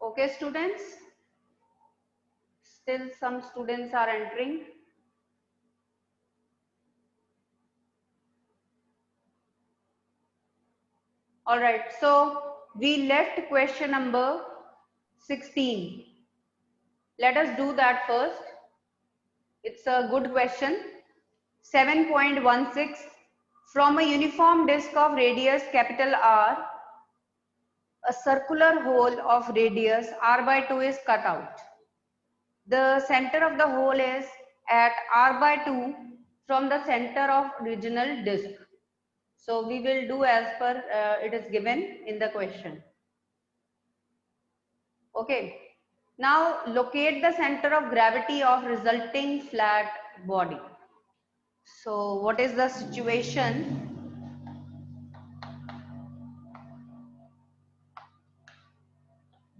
Okay, students. Still some students are entering. All right. So we left question number 16. Let us do that first. It's a good question. 7.16. From a uniform disk of radius capital R, a circular hole of radius R by 2 is cut out. The center of the hole is at R by 2 from the center of original disk. So we will do as per it is given in the question. Okay. Now locate the center of gravity of resulting flat body. So what is the situation?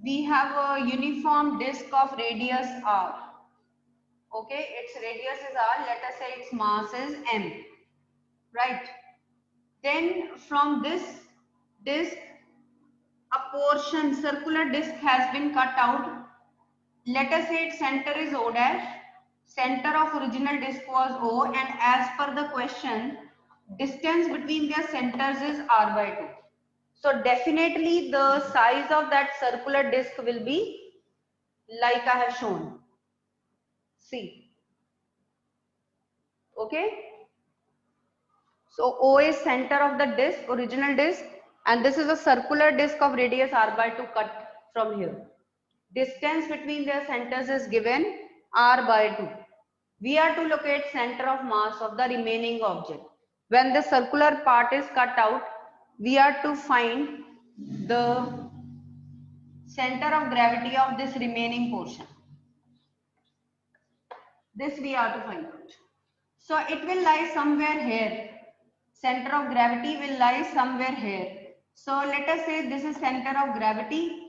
We have a uniform disk of radius R. Okay, its radius is R. Let us say its mass is M. Right. Then from this disk, a portion, circular disk has been cut out. Let us say its center is O dash. Center of original disk was O, and as per the question, distance between their centers is R by 2. So definitely the size of that circular disk will be like I have shown. See. Okay. So O is center of the disk, original disk, and this is a circular disk of radius R by 2 cut from here. Distance between their centers is given R by 2. We are to locate center of mass of the remaining object. When the circular part is cut out, we are to find the center of gravity of this remaining portion. This we are to find out. So it will lie somewhere here. Center of gravity will lie somewhere here. So let us say this is center of gravity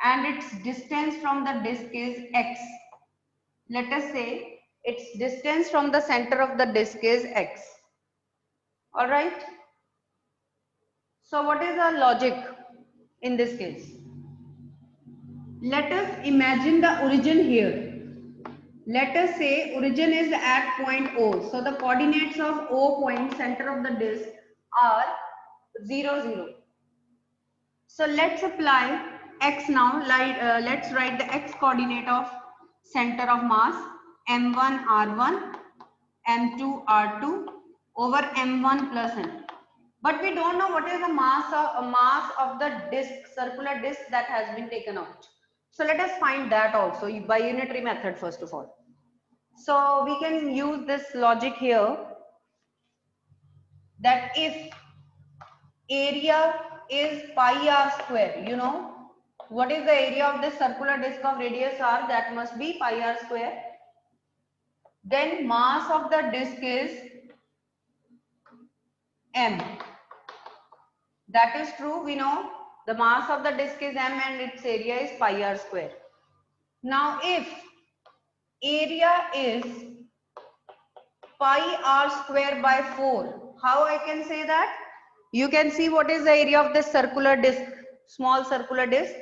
and its distance from the disk is x. Let us say its distance from the center of the disk is x. All right. So what is our logic in this case? Let us imagine the origin here. Let us say origin is at point O. So the coordinates of O point, center of the disk, are 0, 0. So let's apply x now. Let's write the x coordinate of center of mass m1 r1, m2 r2 over m1 plus m. But we don't know what is the mass of the disk, circular disk that has been taken out. So let us find that also by unitary method first of all. So we can use this logic here that if area is pi r square, you know what is the area of this circular disk of radius r, that must be pi r square. Then mass of the disk is m. That is true, we know the mass of the disk is m and its area is pi r square. Now if area is pi r square by 4, how I can say that? You can see what is the area of this circular disk, small circular disk.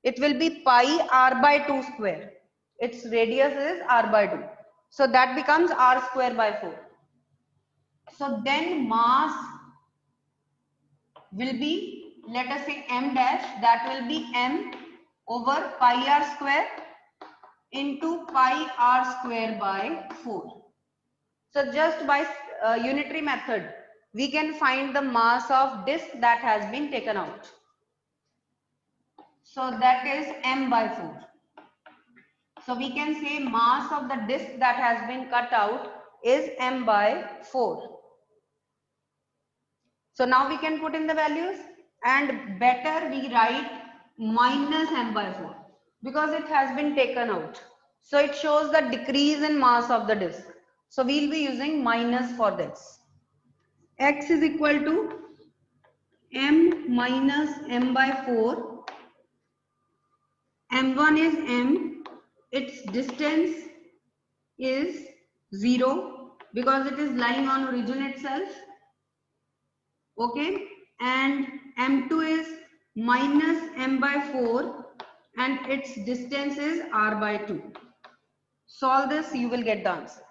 It will be pi r by 2 square. Its radius is r by 2. So that becomes r square by 4. So then mass will be, let us say m dash, that will be m over pi r square into pi r square by 4. So just by unitary method, we can find the mass of disk that has been taken out. So that is m by 4. So we can say mass of the disk that has been cut out is m by 4. So now we can put in the values, and better we write minus m by 4 because it has been taken out. So it shows the decrease in mass of the disk. So we will be using minus for this. X is equal to m minus m by 4. m1 is m. Its distance is 0 because it is lying on origin itself. Okay, and m2 is minus m by 4 and its distance is r by 2. Solve this, you will get the answer.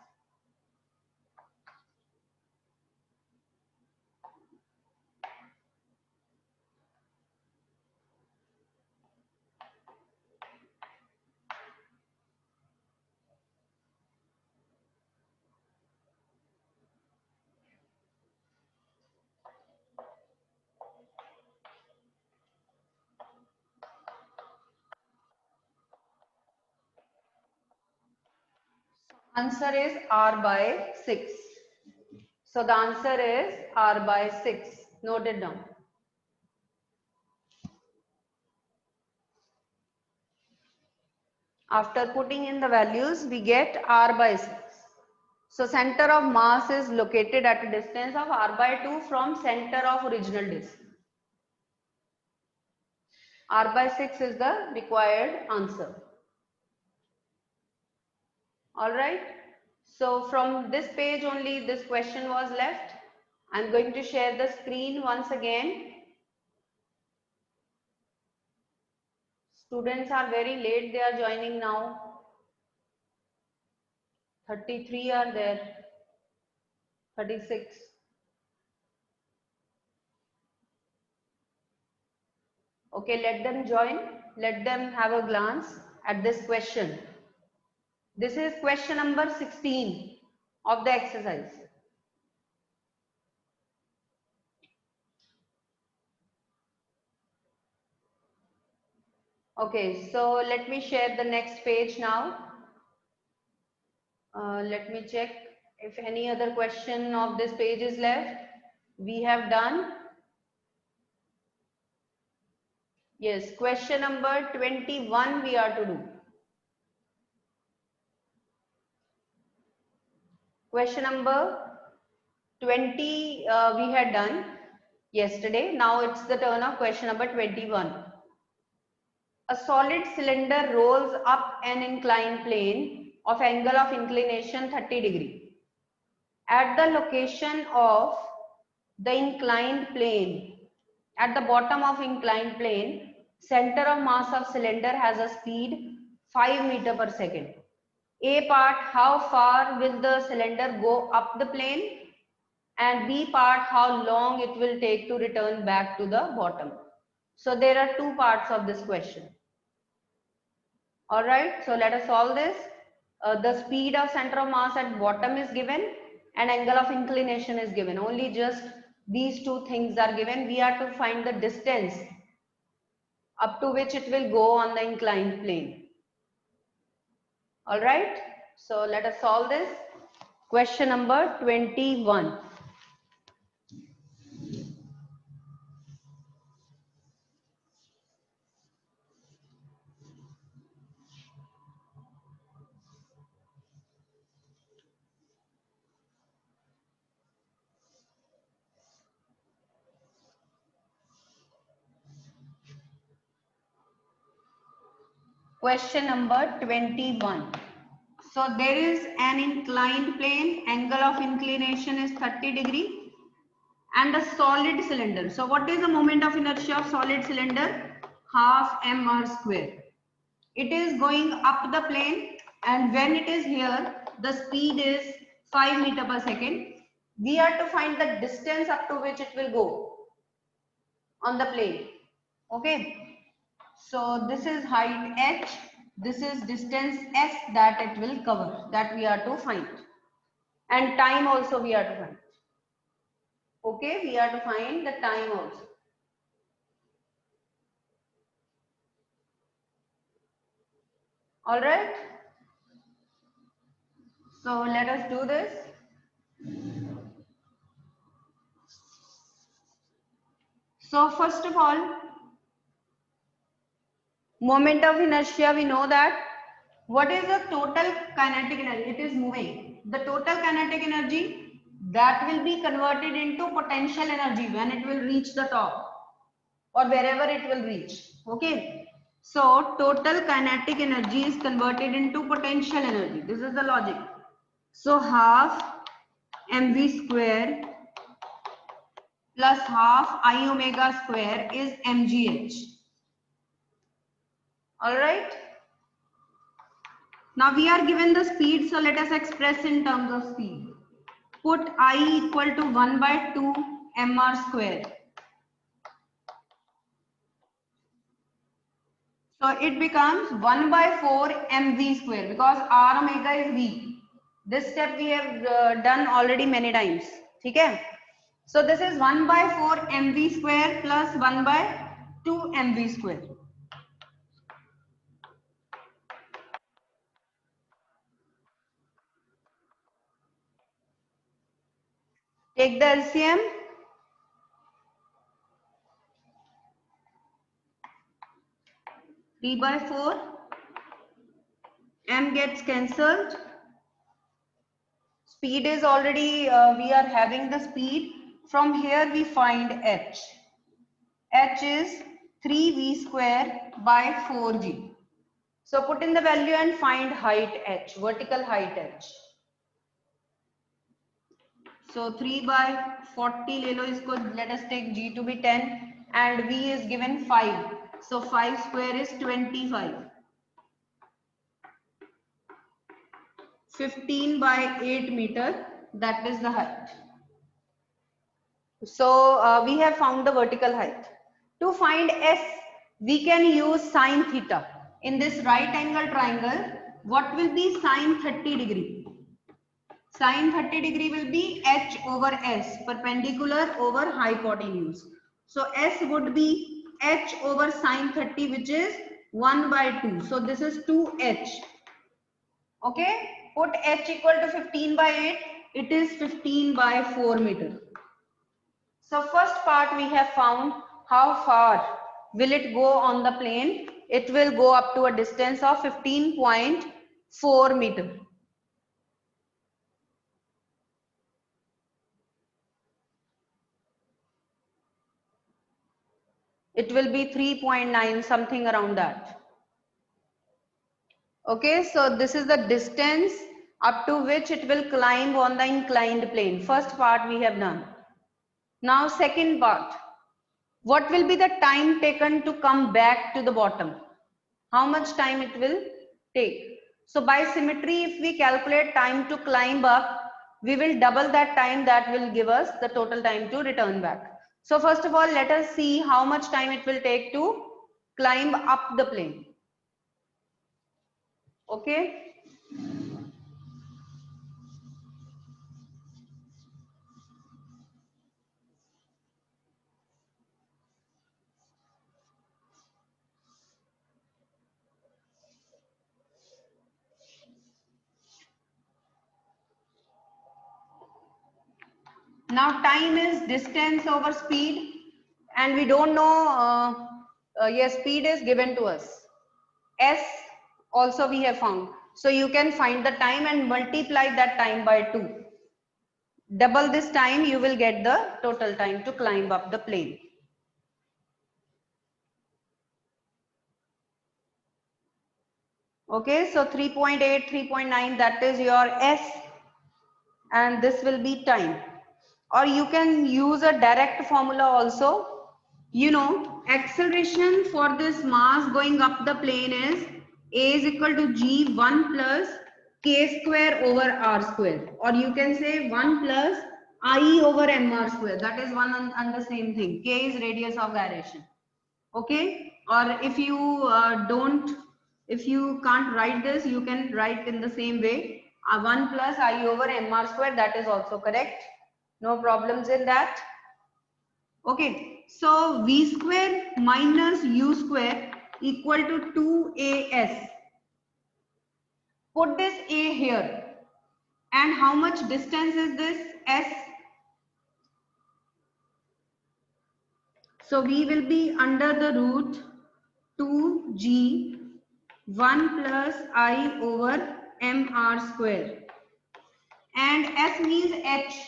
Answer is r by 6. So the answer is r by 6. Note it down. After putting in the values, we get r by 6. So center of mass is located at a distance of r by 2 from center of original disk. R by 6 is the required answer. Alright. So from this page only this question was left. I am going to share the screen once again. Students are very late, they are joining now. 33 are there. 36. Okay, let them join. Let them have a glance at this question. This is question number 16 of the exercise. Okay, so let me share the next page now. Let me check if any other question of this page is left. We have done. Yes, question number 21 we are to do. Question number 20 we had done yesterday. Now it's the turn of question number 21. A solid cylinder rolls up an inclined plane of angle of inclination 30 degree. At the location of the inclined plane, at the bottom of inclined plane, center of mass of cylinder has a speed 5 meter per second. A part, how far will the cylinder go up the plane? And B part, how long it will take to return back to the bottom. So there are two parts of this question. Alright, so let us solve this. The speed of center of mass at bottom is given and angle of inclination is given. Only just these two things are given. We are to find the distance up to which it will go on the inclined plane. Alright, so let us solve this. Question number 21. Question number 21. So there is an inclined plane, angle of inclination is 30 degree and a solid cylinder. So what is the moment of inertia of solid cylinder? Half mr square. It is going up the plane and when it is here, the speed is 5 meter per second. We are to find the distance up to which it will go on the plane. Okay. So this is height h, this is distance s that it will cover, that we are to find. And time also we are to find. Okay, we are to find the time also. Alright. So let us do this. So first of all, moment of inertia, we know that what is the total kinetic energy? It is moving. The total kinetic energy that will be converted into potential energy when it will reach the top or wherever it will reach. Okay. So total kinetic energy is converted into potential energy. This is the logic. So half mv square plus half I omega square is mgh. All right. Now we are given the speed, so let us express in terms of speed. Put I equal to 1 by 2 mr square. So it becomes 1 by 4 mv square because r omega is v. This step we have done already many times. Okay? So this is 1 by 4 mv square plus 1 by 2 mv square. Take the LCM. 3 by 4. M gets cancelled. Speed is already, we are having the speed. From here we find h. H is 3v square by 4g. So put in the value and find height h, vertical height h. So 3 by 40 ले लो इसको, let us take g to be 10 and v is given 5. So 5 square is 25. 15 by 8 meter, that is the height. So we have found the vertical height. To find s, we can use sine theta. In this right angle triangle, what will be sine 30 degree? Sine 30 degree will be h over s, perpendicular over hypotenuse. So s would be h over sine 30, which is 1 by 2. So this is 2h. Okay, put h equal to 15 by 8. It is 15 by 4 meter. So first part we have found how far will it go on the plane. It will go up to a distance of 15.4 meter. It will be 3.9, something around that. Okay, so this is the distance up to which it will climb on the inclined plane. First part we have done. Now second part. What will be the time taken to come back to the bottom? How much time it will take? So by symmetry, if we calculate time to climb up, we will double that time. That will give us the total time to return back. So first of all, let us see how much time it will take to climb up the plane. Okay. Now time is distance over speed, and we don't know, yes, speed is given to us. S also we have found. So you can find the time and multiply that time by 2. Double this time, you will get the total time to climb up the plane. Okay, so 3.8, 3.9, that is your S, and this will be time. Or you can use a direct formula also. You know, acceleration for this mass going up the plane is A is equal to G1 plus K square over R square. Or you can say 1 plus I over mr square. That is one and the same thing. K is radius of gyration. Okay. Or if you if you can't write this, you can write in the same way. 1 plus I over mr square. That is also correct. No problems in that. Okay, so v square minus u square equal to 2as. Put this a here. And how much distance is this s? So we will be under the root 2g 1 plus I over mr square. And s means h.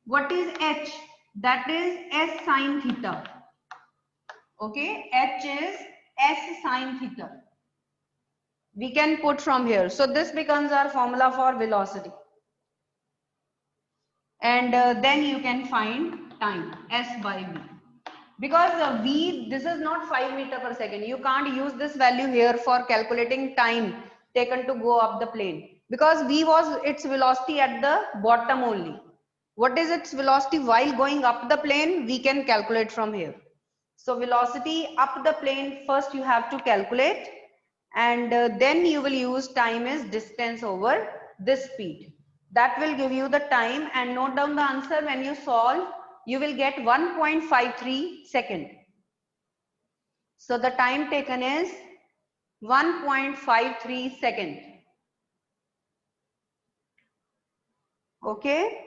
What is h? That is s sine theta. Okay, h is s sine theta. We can put from here. So this becomes our formula for velocity. And then you can find time, s by v. because v, this is not 5 meter per second. You can't use this value here for calculating time taken to go up the plane, because v was its velocity at the bottom only. What is its velocity while going up the plane? We can calculate from here. So velocity up the plane, first you have to calculate, and then you will use time is distance over this speed. That will give you the time, and note down the answer. When you solve, you will get 1.53 second. So the time taken is 1.53 second. Okay,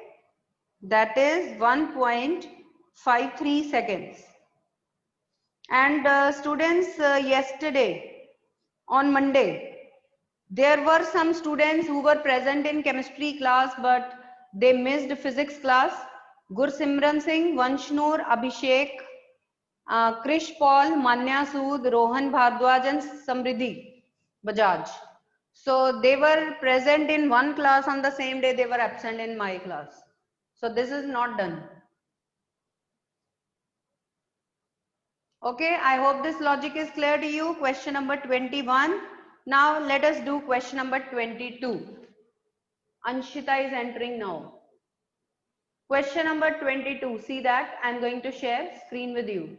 that is 1.53 seconds. And students, yesterday on Monday, there were some students who were present in chemistry class, but they missed physics class. Gursimran Singh, Vanshnoor, Abhishek, Krish Paul, Manya Sood, Rohan Bhardwaj and Samriddhi Bajaj. So they were present in one class, on the same day they were absent in my class. So this is not done. Okay, I hope this logic is clear to you. Question number 21. Now let us do question number 22. Anshita is entering now. Question number 22. See that? I am going to share screen with you.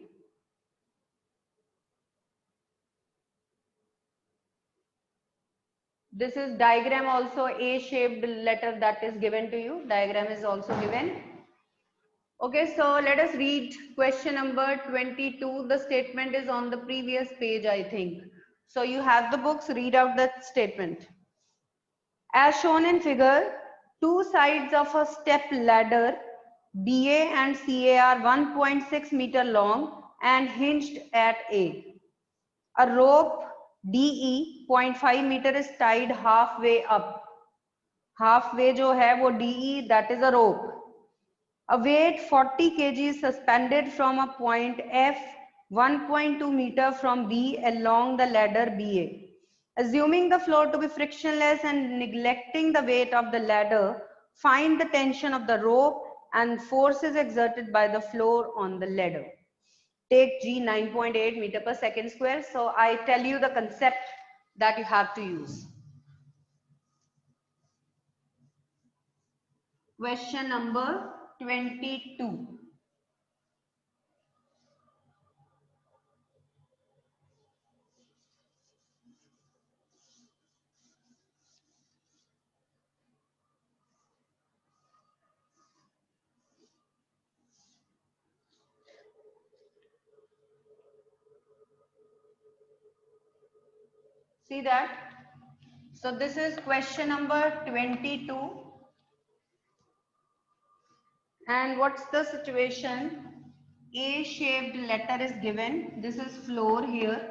This is diagram also, A-shaped letter that is given to you. Diagram is also given. Okay, so let us read question number 22. The statement is on the previous page, I think. So you have the books, read out that statement. As shown in figure, two sides of a step ladder BA and CA are 1.6 meter long and hinged at A. A rope DE 0.5 meter is tied halfway up. Halfway जो है वो DE, that is a rope. A weight 40 kg is suspended from a point F 1.2 meter from B along the ladder BA. Assuming the floor to be frictionless and neglecting the weight of the ladder, find the tension of the rope and forces exerted by the floor on the ladder. Take G 9.8 meter per second square. So I tell you the concept that you have to use. Question number 22. See that? So this is question number 22. And what's the situation? A-shaped letter is given. This is floor here.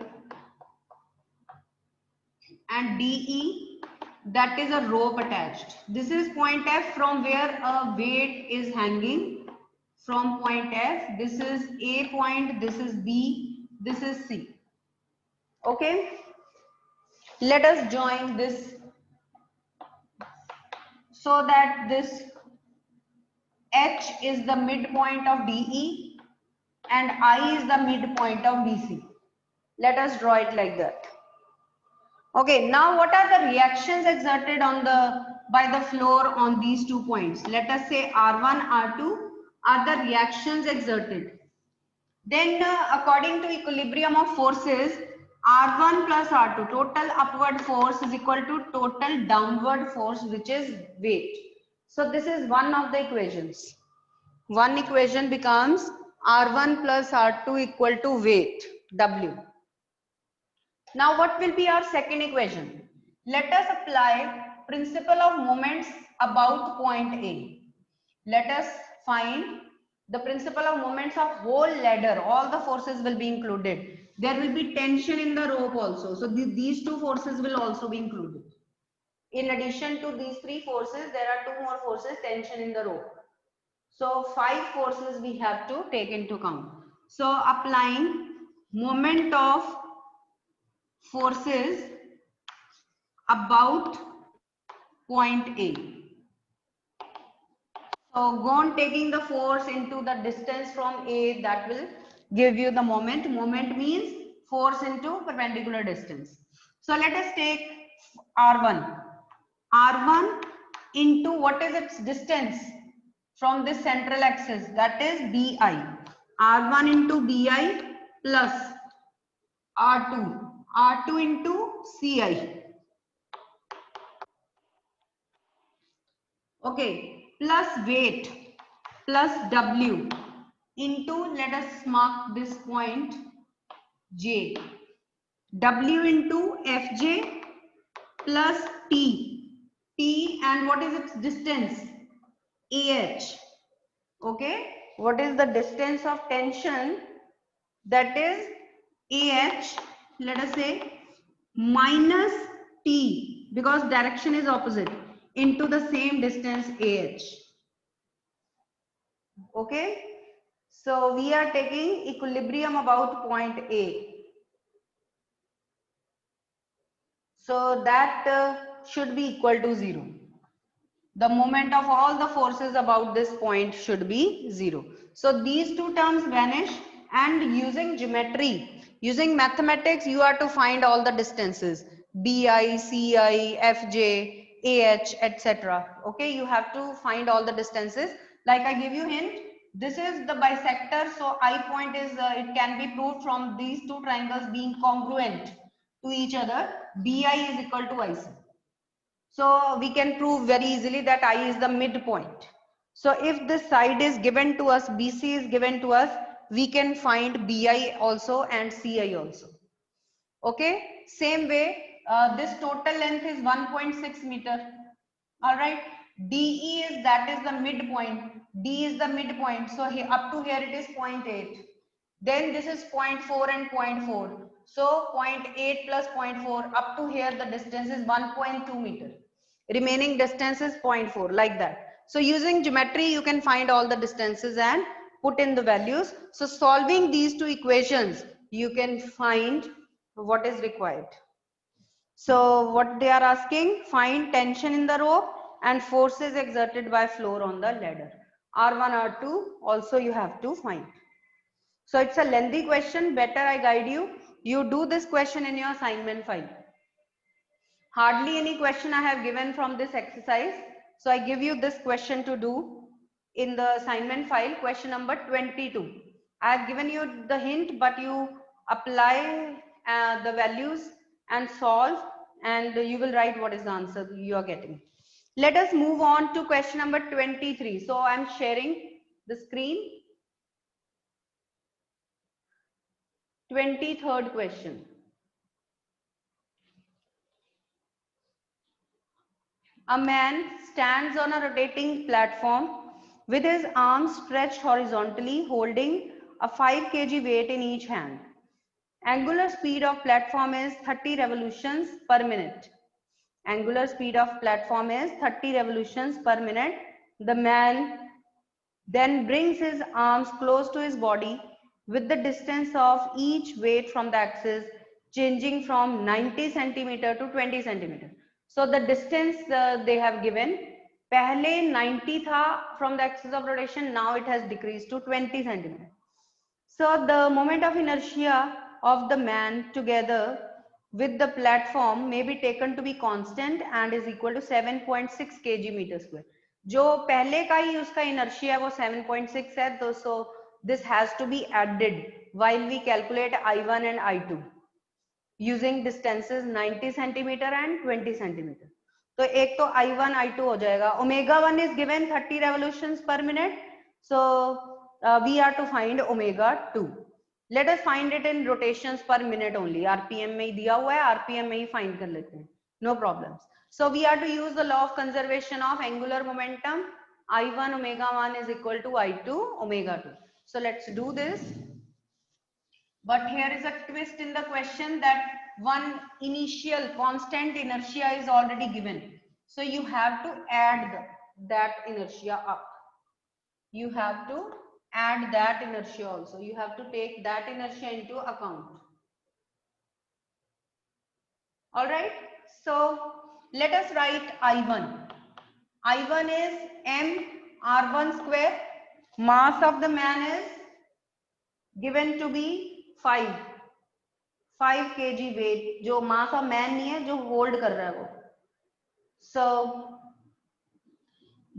And DE, that is a rope attached. This is point F from where a weight is hanging. From point F, this is A point, this is B, this is C. Okay? Let us join this so that this H is the midpoint of DE and I is the midpoint of BC. Let us draw it like that. Okay, now what are the reactions exerted on by the floor on these 2 points? Let us say R1, R2 are the reactions exerted. Then according to equilibrium of forces, R1 plus R2, total upward force is equal to total downward force, which is weight. So this is one of the equations. One equation becomes R1 plus R2 equal to weight, W. Now what will be our second equation? Let us apply principle of moments about point A. Let us find the principle of moments of whole ladder. All the forces will be included. There will be tension in the rope also. So these two forces will also be included. In addition to these three forces, there are two more forces, tension in the rope. So 5 forces we have to take into account. So applying moment of forces about point A. So go on taking the force into the distance from A, that will give you the moment. Moment means force into perpendicular distance. So let us take R1. R1 into what is its distance from this central axis, that is BI. R1 into BI plus R2. R2 into CI. Okay, plus weight plus W into, let us mark this point J. W into Fj plus T. T and what is its distance? AH. Okay, what is the distance of tension? That is AH, let us say, minus T, because direction is opposite, into the same distance AH. Okay, so we are taking equilibrium about point A. So that should be equal to 0. The moment of all the forces about this point should be 0. So these two terms vanish, and using geometry, using mathematics, you are to find all the distances BI, CI, FJ, AH, etc. Okay, you have to find all the distances. Like I give you hint, this is the bisector, so I point is, it can be proved from these two triangles being congruent to each other. BI is equal to IC. So we can prove very easily that I is the midpoint. So if this side is given to us, BC is given to us, we can find BI also and CI also. Okay, same way, this total length is 1.6 meter. All right, DE is, that is the midpoint. D is the midpoint. So here, up to here it is 0.8. Then this is 0.4 and 0.4. So 0.8 plus 0.4, up to here the distance is 1.2 meter. Remaining distance is 0.4, like that. So using geometry, you can find all the distances and put in the values. So solving these two equations, you can find what is required. So what they are asking, find tension in the rope and forces exerted by floor on the ladder. R1, R2 also you have to find. So it's a lengthy question, better I guide you. You do this question in your assignment file. Hardly any question I have given from this exercise. So I give you this question to do in the assignment file, question number 22. I have given you the hint, but you apply the values and solve, and you will write what is the answer you are getting. Let us move on to question number 23. So I am sharing the screen. 23rd question. A man stands on a rotating platform with his arms stretched horizontally, holding a 5 kg weight in each hand. Angular speed of platform is 30 revolutions per minute. Angular speed of platform is 30 revolutions per minute. The man then brings his arms close to his body with the distance of each weight from the axis changing from 90 centimeter to 20 centimeter. So the distance they have given, pehle 90 tha from the axis of rotation, now it has decreased to 20 centimeter. So the moment of inertia of the man together with the platform may be taken to be constant and is equal to 7.6 kg meter square. जो पहले का ही उसका inertia है वो 7.6 है, तो so this has to be added while we calculate I1 and I2 using distances 90 centimeter and 20 centimeter. तो एक तो I1 I2 हो जाएगा. Omega 1 is given 30 revolutions per minute. So we are to find omega 2. Let us find it in rotations per minute only. RPM में ही दिया हुआ है, RPM में ही find कर लेते हैं. No problems. So we are to use the law of conservation of angular momentum. I1 omega 1 is equal to I2 omega 2. So let's do this. But here is a twist in the question, that one initial constant inertia is already given. So you have to add that inertia up. You have to add that inertia also. You have to take that inertia into account. All right. So let us write I1. I1 is m r1 square. Mass of the man is given to be 5 kg weight, जो mass of man नहीं है, जो hold कर रहा है वो. So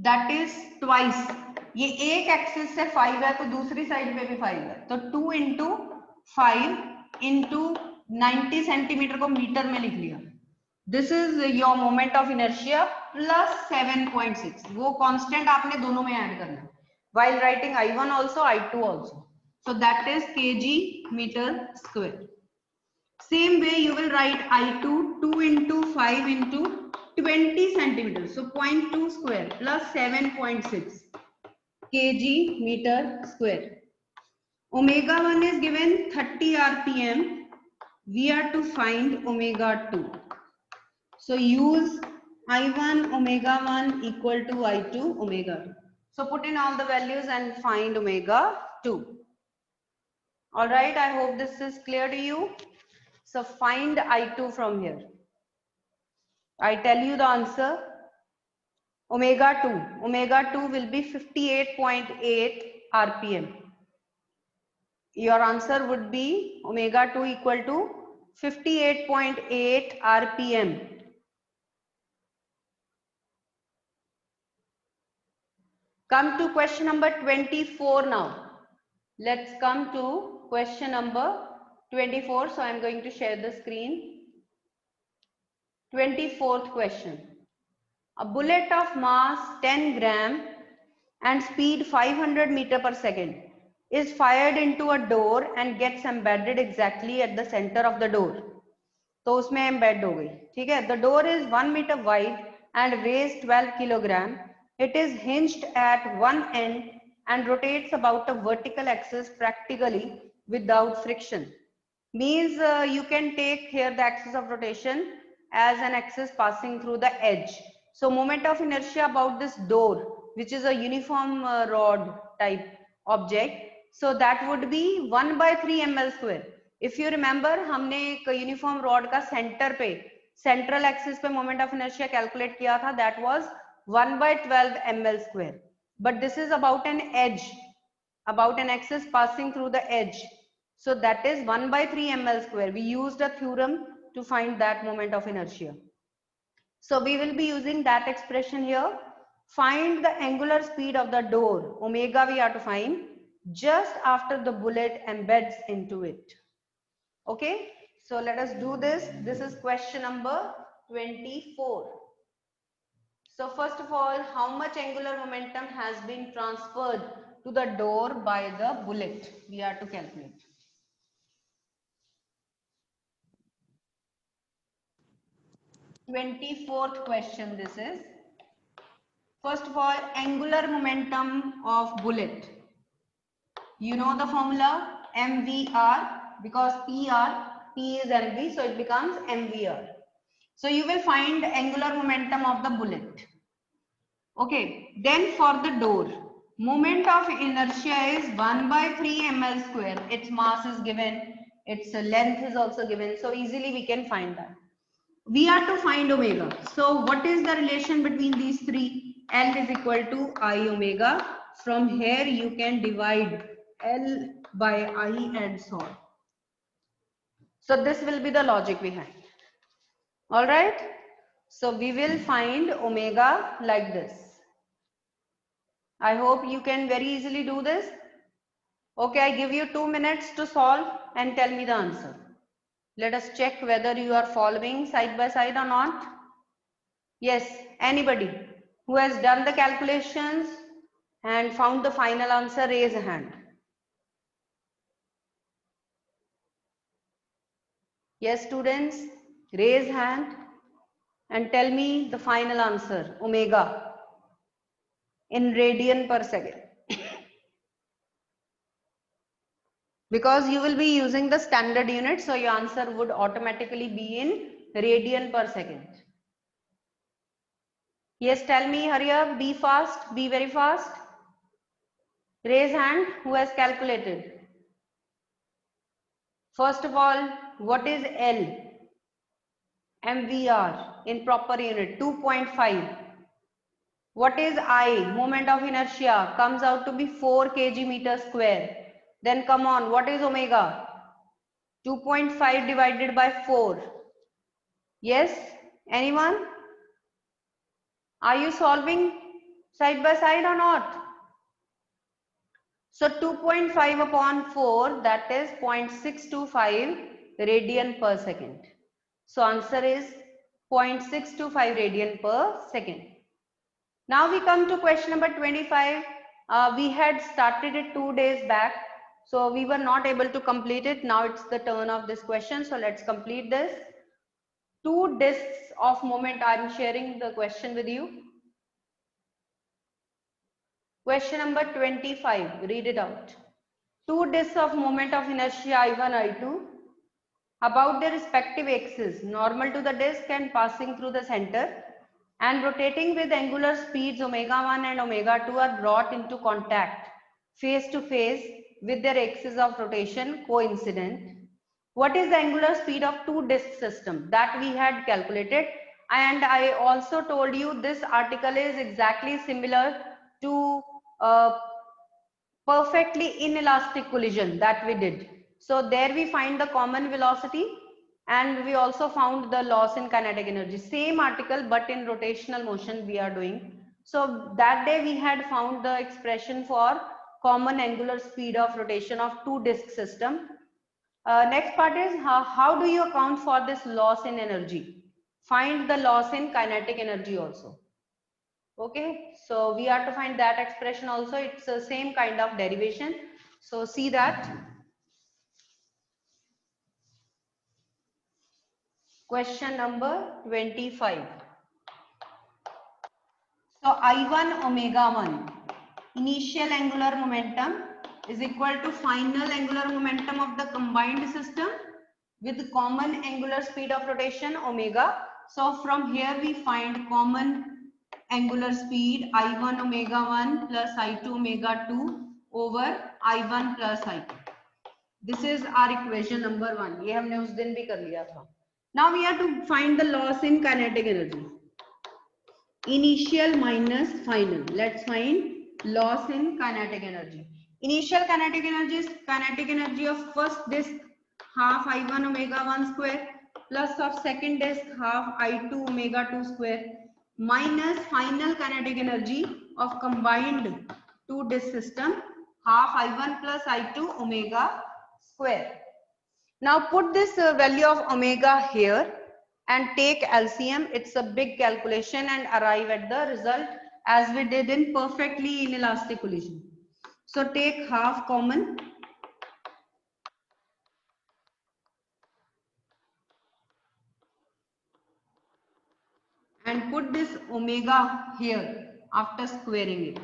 that is twice. ये एक एक्सिस से 5 है तो दूसरी साइड पे भी 5 है, तो 2 इंटू 5 इंटू 90 सेंटीमीटर को मीटर में लिख लिया. This is your moment of inertia plus 7.6. वो कांस्टेंट आपने दोनों में ऐड करना है while writing I1 also, I2 also. So that is kg meter square. Same way you will write I2 2 into 5 into 20 centimeters. So 0.2 square plus 7.6 kg meter square. Omega 1 is given 30 rpm. We are to find omega 2. So use I1 omega 1 equal to I2 omega 2. So put in all the values and find omega 2. All right, I hope this is clear to you. So find I2 from here. I tell you the answer. Omega 2. Omega 2 will be 58.8 rpm. Your answer would be omega 2 equal to 58.8 rpm. Come to question number 24 now. Let's come to question number 24. So I am going to share the screen. 24th question. A bullet of mass 10 gram and speed 500 meter per second is fired into a door and gets embedded exactly at the center of the door. तो उसमें embed हो गई, ठीक है. The door is 1 meter wide and weighs 12 kilogram. It is hinged at one end and rotates about a vertical axis practically without friction. Means you can take here the axis of rotation as an axis passing through the edge. So moment of inertia about this door, which is a uniform rod type object, so that would be 1 by 3 ml square. If you remember, हमने एक uniform rod का centre पे central axis पे moment of inertia calculate किया था, that was 1 by 12 ml square. But this is about an edge, about an axis passing through the edge. So that is 1 by 3 ml square. We used a theorem to find that moment of inertia. So we will be using that expression here. Find the angular speed of the door. Omega we are to find just after the bullet embeds into it. Okay, so let us do this. This is question number 24. So first of all, how much angular momentum has been transferred to the door by the bullet? We are to calculate. Twenty-fourth question this is. First of all, angular momentum of bullet. You know the formula mvr, because p is mv, so it becomes mvr. So you will find angular momentum of the bullet. Okay, then for the door, moment of inertia is 1 by 3 ml square. Its mass is given, its length is also given, so easily we can find that. We are to find omega. So what is the relation between these three? L is equal to I omega. From here you can divide L by I and so on. So this will be the logic behind. All right. So we will find omega like this. I hope you can very easily do this. Okay, I give you 2 minutes to solve and tell me the answer. Let us check whether you are following side by side or not. Yes, anybody who has done the calculations and found the final answer, raise a hand. Yes, students, raise hand and tell me the final answer, omega, in radian per second. Because you will be using the standard unit, so your answer would automatically be in radian per second. Yes, tell me, hurry up, be fast, be very fast. Raise hand who has calculated. First of all, what is L? MVR in proper unit, 2.5. What is I? Moment of inertia comes out to be 4 kg meter square. Then come on, what is omega? 2.5 divided by 4. Yes, anyone? Are you solving side by side or not? So 2.5 upon 4, that is 0.625 radian per second. So answer is 0.625 radian per second. Now we come to question number 25. We had started it 2 days back, so we were not able to complete it. Now it's the turn of this question, so let's complete this. 2 discs of moment. I'm sharing the question with you. Question number 25, read it out. 2 discs of moment of inertia I1, I2 about their respective axes, normal to the disc and passing through the center, and rotating with angular speeds omega 1 and omega 2 are brought into contact face to face with their axis of rotation coincident. What is the angular speed of 2 disc system? That we had calculated, and I also told you this article is exactly similar to perfectly inelastic collision that we did. So there we find the common velocity and we also found the loss in kinetic energy. Same article but in rotational motion we are doing. So that day we had found the expression for common angular speed of rotation of 2 disc system. Next part is how do you account for this loss in energy? Find the loss in kinetic energy also. Okay, so we are to find that expression also. It's the same kind of derivation. So see that. Question number 25. So I1 omega 1 initial angular momentum is equal to final angular momentum of the combined system with common angular speed of rotation omega. So from here we find common angular speed I1 omega 1 plus I2 omega 2 over I1 plus I2. This is our equation number 1. ये हमने उस दिन भी कर लिया था. Now we have to find the loss in kinetic energy. Initial minus final. Let's find loss in kinetic energy. Initial kinetic energy is kinetic energy of first disk half I1 omega 1 square plus of second disk half I2 omega 2 square minus final kinetic energy of combined 2 disk system half I1 plus I2 omega square. Now put this value of omega here and take LCM. It's a big calculation and arrive at the result as we did in perfectly inelastic collision. So take half common and put this omega here after squaring it.